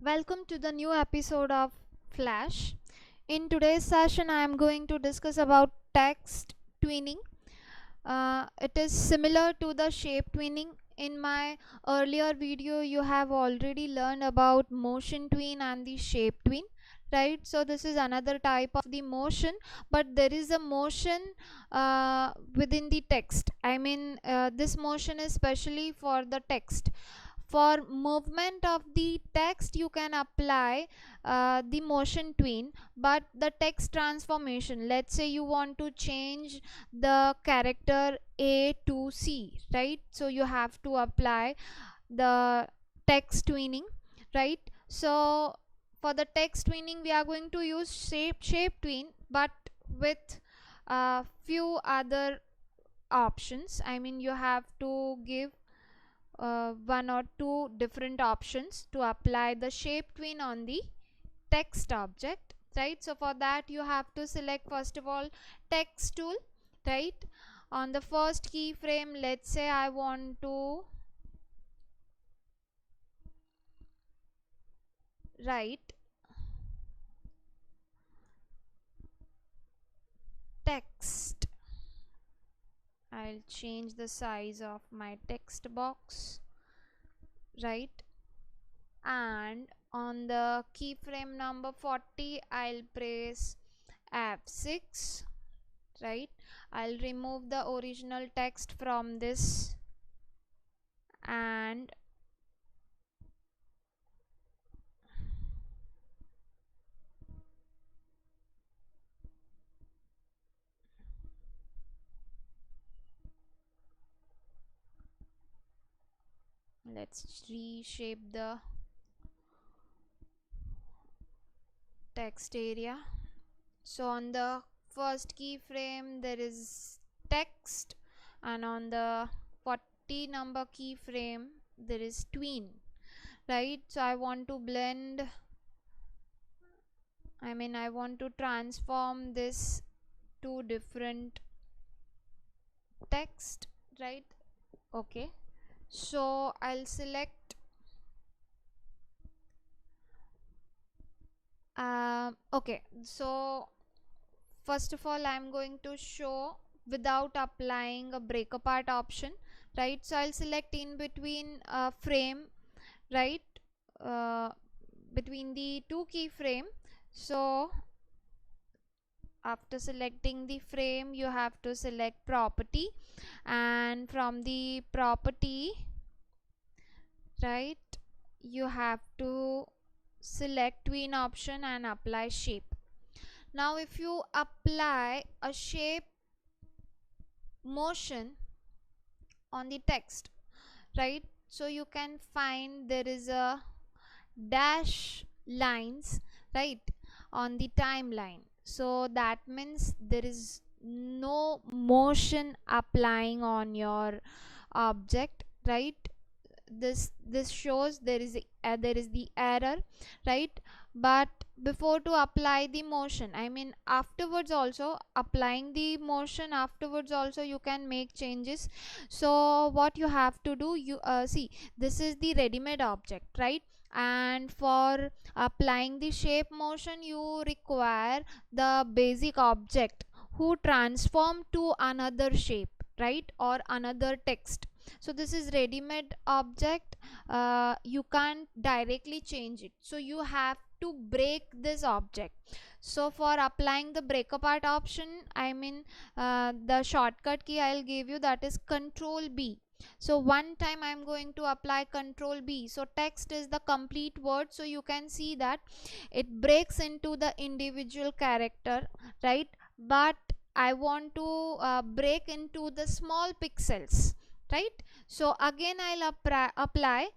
Welcome to the new episode of Flash. In today's session, I am going to discuss about text tweening. It is similar to the shape tweening. In my earlier video, you have already learned about motion tween and the shape tween. Right, so this is another type of the motion, but there is a motion within the text. This motion is specially for the text. For movement of the text you can apply the motion tween, but the text transformation, let's say you want to change the character A to C, right? So you have to apply the text tweening, right? So for the text tweening we are going to use shape tween, but with few other options. You have to give one or two different options to apply the shape tween on the text object, right? So for that you have to select first of all text tool, right? On the first keyframe, let's say I want to write text. I'll change the size of my text box, right? And on the keyframe number 40 I'll press F6, right? I'll remove the original text from this, and let's reshape the text area. So on the first keyframe there is text, and on the 40 number keyframe there is tween, right? So I want to blend, I want to transform this to different text, right? Okay, so I'll select okay, so first of all I'm going to show without applying a break apart option, right? So I'll select in between frame, right? uh, Between the two keyframe. So after selecting the frame you have to select property, and from the property, right, you have to select tween option and apply shape. Now if you apply a shape motion on the text, right, so you can find there is a dash lines, right, on the timeline. So that means there is no motion applying on your object, right? This shows there is the error, right? But before to apply the motion, afterwards also applying the motion, afterwards also you can make changes. So what you have to do, you see, this is the ready-made object, right? And for applying the shape motion you require the basic object who transform to another shape, right, or another text. So this is ready-made object, you can't directly change it, so you have to break this object. So for applying the break apart option, the shortcut key I'll give you, that is control B. So one time I'm going to apply control B. So text is the complete word, so you can see that it breaks into the individual character, right? But I want to break into the small pixels, right? So again I'll apply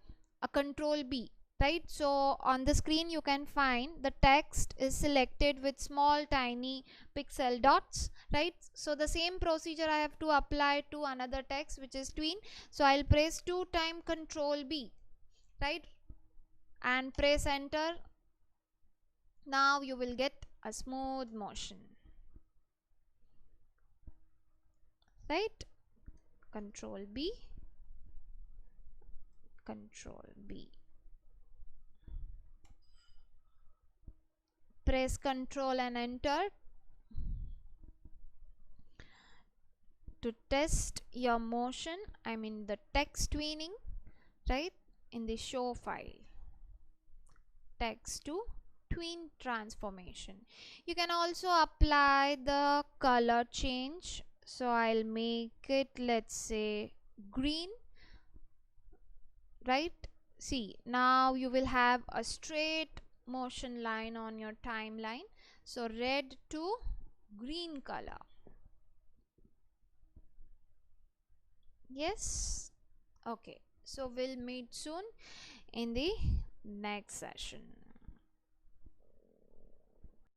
a control B, right? So on the screen you can find the text is selected with small tiny pixel dots, right? So the same procedure I have to apply to another text, which is tween. So I'll press 2 time control B, right, and press enter. Now you will get a smooth motion, right? Control B, control B. press Ctrl and enter to test your motion, I mean the text tweening, right? In the show file, text to tween transformation. You can also apply the color change. So I'll make it, let's say, green, right? See, now you will have a straight motion line on your timeline. So red to green color. Yes. Okay, so we'll meet soon in the next session.